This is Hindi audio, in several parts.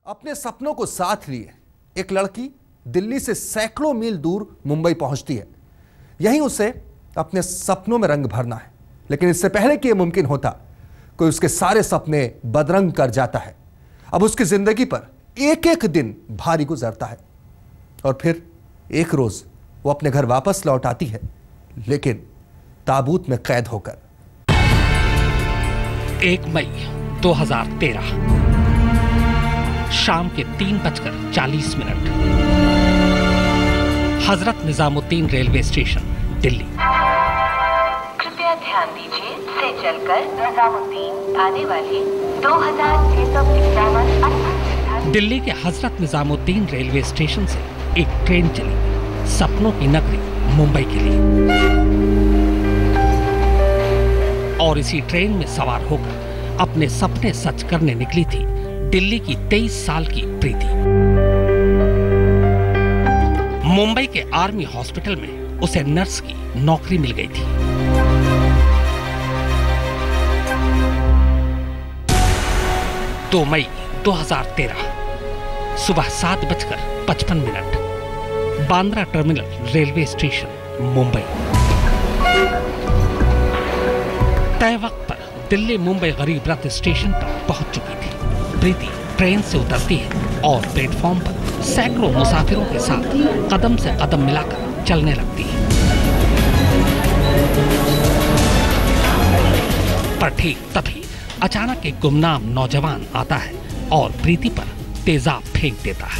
अपने सपनों को साथ लिए एक लड़की दिल्ली से सैकड़ों मील दूर मुंबई पहुंचती है। यहीं उसे अपने सपनों में रंग भरना है, लेकिन इससे पहले कि यह मुमकिन होता, कोई उसके सारे सपने बदरंग कर जाता है। अब उसकी जिंदगी पर एक एक दिन भारी गुजरता है और फिर एक रोज वो अपने घर वापस लौट आती है, लेकिन ताबूत में कैद होकर। 1 मई 2013 शाम के 3:40 हजरत निजामुद्दीन रेलवे स्टेशन, दिल्ली। कृपया ध्यान दीजिए, से चलकर निजामुद्दीन आने वाली 2651 दिल्ली के हजरत निजामुद्दीन रेलवे स्टेशन से एक ट्रेन चली, सपनों की नगरी मुंबई के लिए। और इसी ट्रेन में सवार होकर अपने सपने सच करने निकली थी दिल्ली की 23 साल की प्रीति। मुंबई के आर्मी हॉस्पिटल में उसे नर्स की नौकरी मिल गई थी। दो मई 2013 सुबह 7:55 Bandra terminal railway station, Mumbai. तय वक्त पर दिल्ली मुंबई गरीब रथ स्टेशन पर पहुंच चुकी थी। प्रीति ट्रेन से उतरती है और प्लेटफॉर्म पर सैकड़ों मुसाफिरों के साथ कदम से कदम मिलाकर चलने लगती है। पर ठीक तभी अचानक एक गुमनाम नौजवान आता है और प्रीति पर तेजाब फेंक देता है।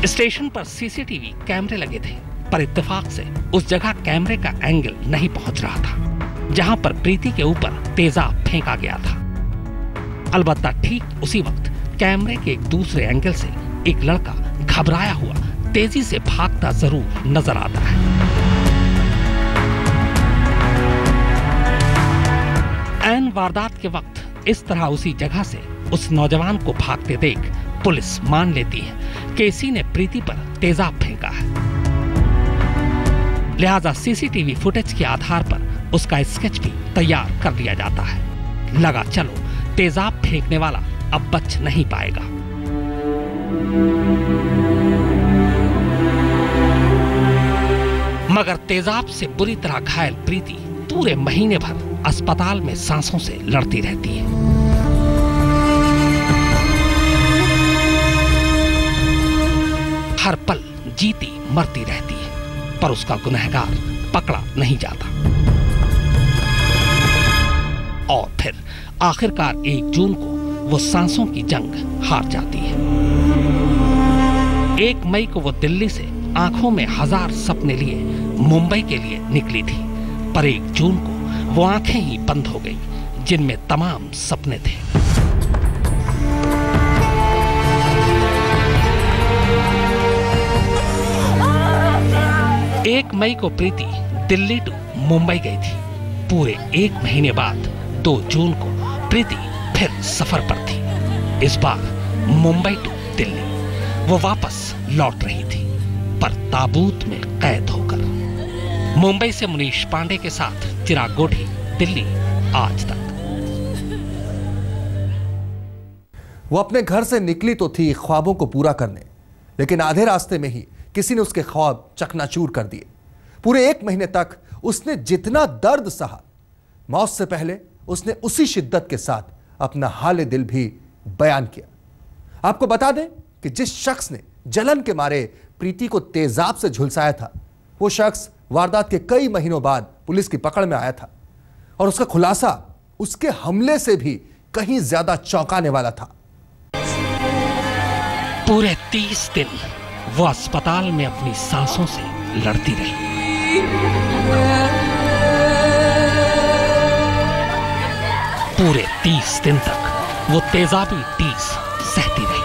स्टेशन पर सीसीटीवी कैमरे लगे थे, पर इत्तेफाक से उस जगह कैमरे का एंगल नहीं पहुंच रहा था जहां पर प्रीति के ऊपर तेजाब फेंका गया था। अलबत्ता ठीक उसी वक्त कैमरे के एक दूसरे एंगल से एक लड़का घबराया हुआ तेजी से भागता जरूर नजर आता है। ऐन वारदात के वक्त इस तरह उसी जगह से उस नौजवान को भागते देख पुलिस मान लेती है कि इसी ने प्रीति पर तेजाब फेंका है। लिहाजा सीसीटीवी फुटेज के आधार पर उसका स्केच भी तैयार कर लिया जाता है। लगा चलो तेजाब फेंकने वाला अब बच नहीं पाएगा। मगर तेजाब से बुरी तरह घायल प्रीति पूरे महीने भर अस्पताल में सांसों से लड़ती रहती है। हर पल जीती मरती रहती है, पर उसका गुनहगार पकड़ा नहीं जाता। और फिर आखिरकार 1 जून को वो सांसों की जंग हार जाती है। 1 मई को वो दिल्ली से आंखों में 1000 सपने लिए मुंबई के लिए निकली थी, पर 1 जून को वो आंखें ही बंद हो गई जिनमें तमाम सपने थे। 1 मई को प्रीति दिल्ली टू मुंबई गई थी। पूरे 1 महीने बाद 2 जून को प्रीति फिर सफर पर थी। इस बार मुंबई टू दिल्ली वो वापस लौट रही थी, पर ताबूत में कैद होकर। मुंबई से मुनीश पांडे के साथ चिराग गोठी, दिल्ली आज तक। वो अपने घर से निकली तो थी ख्वाबों को पूरा करने, लेकिन आधे रास्ते में ही किसी ने उसके ख्वाब चकनाचूर कर दिए। पूरे 1 महीने तक उसने जितना दर्द सहा, मौत से पहले उसने उसी शिद्दत के साथ अपना हाल दिल भी बयान किया। आपको बता दें कि जिस शख्स ने जलन के मारे प्रीति को तेजाब से झुलसाया था, वो शख्स वारदात के कई महीनों बाद पुलिस की पकड़ में आया था और उसका खुलासा उसके हमले से भी कहीं ज्यादा चौंकाने वाला था। पूरे 30 दिन वो अस्पताल में अपनी सांसों से लड़ती रही। पूरे 30 दिन तक वो तेजाबी टीस सहती रही।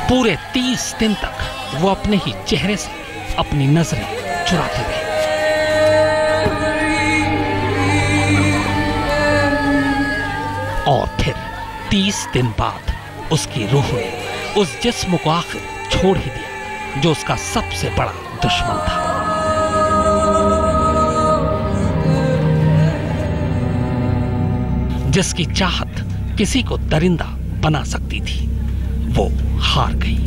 पूरे 30 दिन तक वो अपने ही चेहरे से अपनी नजरें चुराती रही। और फिर 30 दिन बाद उसकी रूह ने उस जिस्म को आखिर छोड़ ही दिया जो उसका सबसे बड़ा दुश्मन था। जिसकी चाहत किसी को दरिंदा बना सकती थी, वो हार गई।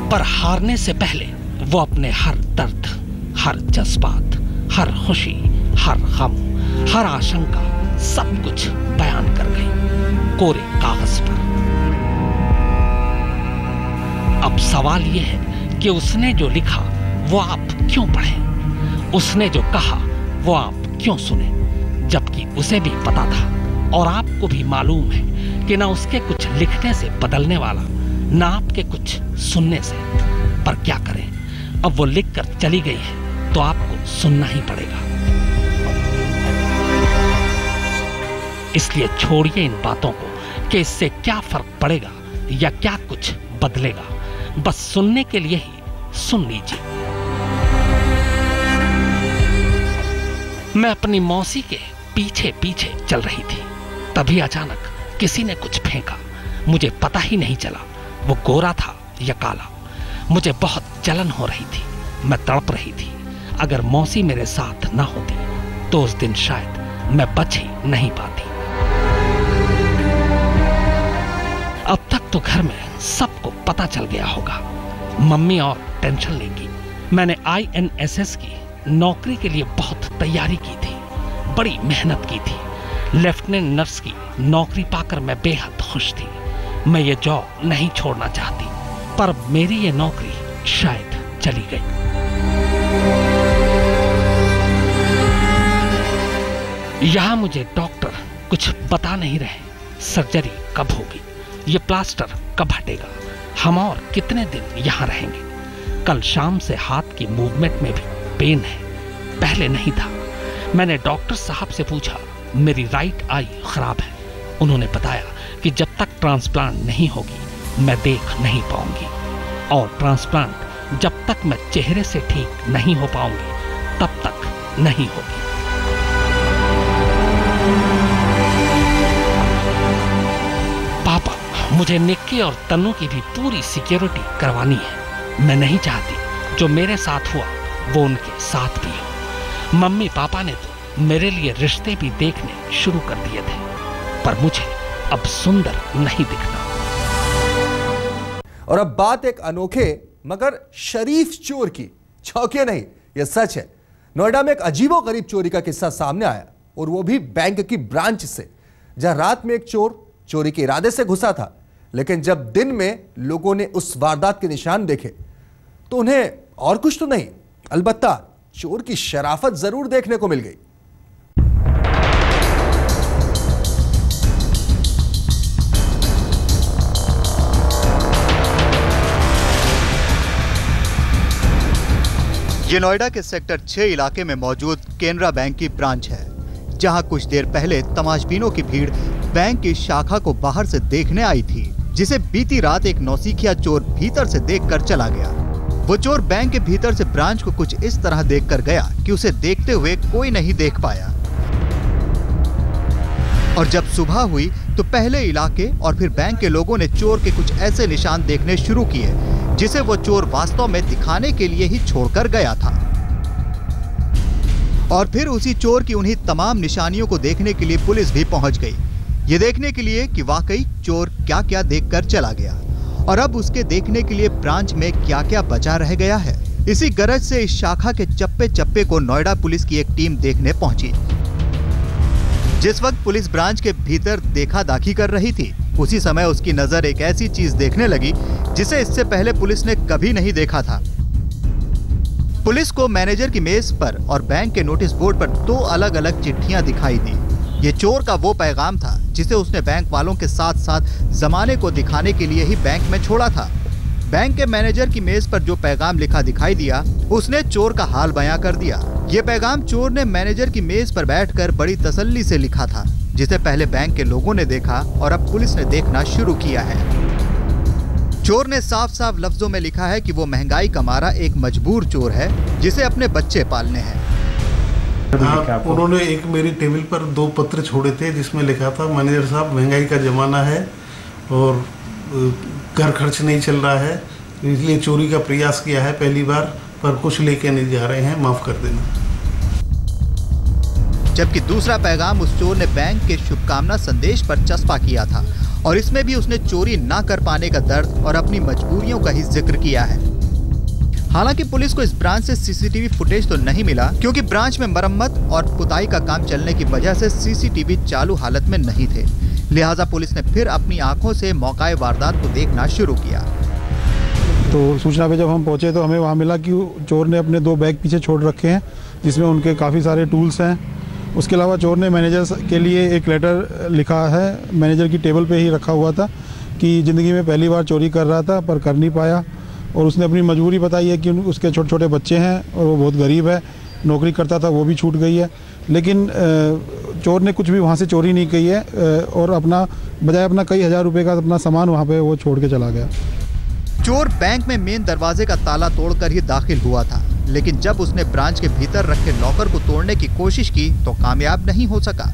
पर हारने से पहले वो अपने हर दर्द, हर जज्बात, हर खुशी, हर गम, हर आशंका, सब कुछ बयान कर गई कोरे कागज पर। अब सवाल यह है कि उसने जो लिखा वो आप क्यों पढ़े, उसने जो कहा वो आप क्यों सुने, जबकि उसे भी पता था और आपको भी मालूम है कि ना उसके कुछ लिखने से बदलने वाला, ना आपके कुछ सुनने से। पर क्या करें, अब वो लिख कर चली गई है तो आपको सुनना ही पड़ेगा। इसलिए छोड़िए इन बातों को कि इससे क्या फर्क पड़ेगा या क्या कुछ बदलेगा, बस सुनने के लिए ही सुन लीजिए। मैं अपनी मौसी के पीछे पीछे चल रही थी, तभी अचानक किसी ने कुछ फेंका। मुझे पता ही नहीं चला वो गोरा था या काला। मुझे बहुत जलन हो रही थी, मैं तड़प रही थी। अगर मौसी मेरे साथ ना होती तो उस दिन शायद मैं बच ही नहीं पाती। अब तक तो घर में सबको पता चल गया होगा। मम्मी और टेंशन लेंगी। मैंने INSS की नौकरी के लिए बहुत तैयारी की थी, बड़ी मेहनत की थी। लेफ्टिनेंट नर्स की नौकरी पाकर मैं बेहद खुश थी। मैं ये जॉब नहीं छोड़ना चाहती, पर मेरी ये नौकरी शायद चली गई। यहां मुझे डॉक्टर कुछ बता नहीं रहे, सर्जरी कब होगी, ये प्लास्टर कब हटेगा, हम और कितने दिन यहां रहेंगे। कल शाम से हाथ की मूवमेंट में भी पेन है, पहले नहीं था। मैंने डॉक्टर साहब से पूछा, मेरी राइट आई खराब है। उन्होंने बताया कि जब तक ट्रांसप्लांट नहीं होगी मैं देख नहीं पाऊंगी, और ट्रांसप्लांट जब तक मैं चेहरे से ठीक नहीं हो पाऊंगी तब तक नहीं होगी। पापा, मुझे निक्की और तन्नू की भी पूरी सिक्योरिटी करवानी है। मैं नहीं चाहती जो मेरे साथ हुआ वो उनके साथ भी हो। मम्मी पापा ने तो मेरे लिए रिश्ते भी देखने शुरू कर दिए थे, पर मुझे अब सुंदर नहीं दिखना। और अब बात एक अनोखे मगर शरीफ चोर की। चौंकिए नहीं, यह सच है। नोएडा में एक अजीबोगरीब चोरी का किस्सा सामने आया, और वो भी बैंक की ब्रांच से, जहां रात में एक चोर चोरी के इरादे से घुसा था, लेकिन जब दिन में लोगों ने उस वारदात के निशान देखे तो उन्हें और कुछ तो नहीं, अलबत्ता चोर की शराफत जरूर देखने को मिल गई। ये नोएडा के सेक्टर 6 इलाके में मौजूद केनरा बैंक की ब्रांच है, जहां कुछ देर पहले तमाशबीनों की भीड़ बैंक की शाखा को बाहर से देखने आई थी, जिसे बीती रात एक नौसिखिया चोर भीतर से देखकर चला गया। वो चोर बैंक के भीतर से ब्रांच को कुछ इस तरह देखकर गया कि उसे देखते हुए कोई नहीं देख पाया। और जब सुबह हुई तो पहले इलाके और फिर बैंक के लोगों ने चोर के कुछ ऐसे निशान देखने शुरू किए जिसे वो चोर वास्तव में दिखाने के लिए ही छोड़कर गया था। और फिर उसी चोर की उन्हीं तमाम निशानियों को देखने के लिए पुलिस भी पहुंच गई, ये देखने के लिए कि वाकई चोर क्या क्या देखकर चला गया और अब उसके देखने के लिए ब्रांच में क्या क्या बचा रह गया है। इसी गरज से इस शाखा के चप्पे चप्पे को नोएडा पुलिस की एक टीम देखने पहुंची। जिस वक्त पुलिस ब्रांच के भीतर देखा दाखी कर रही थी, उसी समय उसकी नजर एक ऐसी चीज देखने लगी जिसे इससे पहले पुलिस ने कभी नहीं देखा था। पुलिस को मैनेजर की मेज पर और बैंक के नोटिस बोर्ड पर 2 अलग अलग चिट्ठियां दिखाई दी। ये चोर का वो पैगाम था जिसे उसने बैंक वालों के साथ साथ जमाने को दिखाने के लिए ही बैंक में छोड़ा था। बैंक के मैनेजर की मेज पर जो पैगाम लिखा दिखाई दिया, उसने चोर का हाल बयां कर दिया। ये पैगाम चोर ने मैनेजर की मेज पर बैठकर बड़ी तसल्ली से लिखा था, जिसे पहले बैंक के लोगों ने देखा और अब पुलिस ने देखना शुरू किया है। चोर ने साफ साफ लफ्जों में लिखा है कि वो महंगाई का मारा एक मजबूर चोर है जिसे अपने बच्चे पालने हैं। उन्होंने एक मेरी टेबल पर 2 पत्र छोड़े थे जिसमें लिखा था, मैनेजर साहब महंगाई का ज़माना है और घर खर्च नहीं चल रहा है, इसलिए चोरी का प्रयास किया है पहली बार, पर कुछ लेके नहीं जा रहे हैं, माफ़ कर देना। जबकि दूसरा पैगाम उस चोर ने बैंक के शुभकामना संदेश पर चस्पा किया था और इसमें भी उसने चोरी ना कर पाने का दर्द और अपनी मजबूरियों का ही जिक्र किया है। हालांकि पुलिस को इस ब्रांच से सीसीटीवी फुटेज तो नहीं मिला, क्योंकि ब्रांच में मरम्मत और पुताई का काम चलने की वजह से सीसीटीवी चालू हालत में नहीं थे। लिहाजा पुलिस ने फिर अपनी आंखों से मौकाए वारदात को देखना शुरू किया। तो सूचना पे जब हम पहुंचे तो हमें वहां मिला कि चोर ने अपने 2 बैग पीछे छोड़ रखे हैं जिसमें उनके काफ़ी सारे टूल्स हैं। उसके अलावा चोर ने मैनेजर के लिए एक लेटर लिखा है, मैनेजर की टेबल पे ही रखा हुआ था कि ज़िंदगी में पहली बार चोरी कर रहा था पर कर नहीं पाया, और उसने अपनी मजबूरी बताई है कि उसके छोटे छोटे बच्चे हैं और वो बहुत गरीब है, नौकरी करता था वो भी छूट गई है। लेकिन चोर ने कुछ भी वहाँ से चोरी नहीं की है और बजाय अपना कई हज़ार रुपये का अपना सामान वहाँ पे वो छोड़ के चला गया। चोर बैंक में मेन दरवाजे का ताला तोड़कर ही दाखिल हुआ था, लेकिन जब उसने ब्रांच के भीतर रखे लॉकर को तोड़ने की कोशिश की तो कामयाब नहीं हो सका।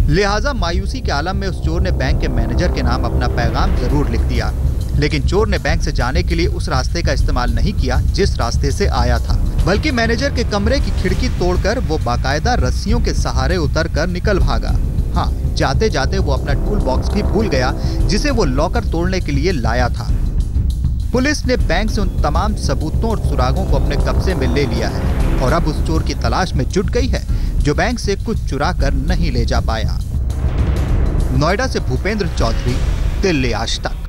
लिहाजा मायूसी के आलम में उस चोर ने बैंक के मैनेजर के नाम अपना पैगाम जरूर लिख दिया, लेकिन चोर ने बैंक से जाने के लिए उस रास्ते का इस्तेमाल नहीं किया जिस रास्ते से आया था, बल्कि मैनेजर के कमरे की खिड़की तोड़कर वो बाकायदा रस्सियों के सहारे उतरकर निकल भागा। हाँ, जाते जाते वो अपना टूल बॉक्स भी भूल गया जिसे वो लॉकर तोड़ने के लिए लाया था। पुलिस ने बैंक से उन तमाम सबूतों और सुरागों को अपने कब्जे में ले लिया है और अब उस चोर की तलाश में जुट गई है जो बैंक से कुछ चुरा कर नहीं ले जा पाया। नोएडा से भूपेंद्र चौधरी, दिल्ली आज तक।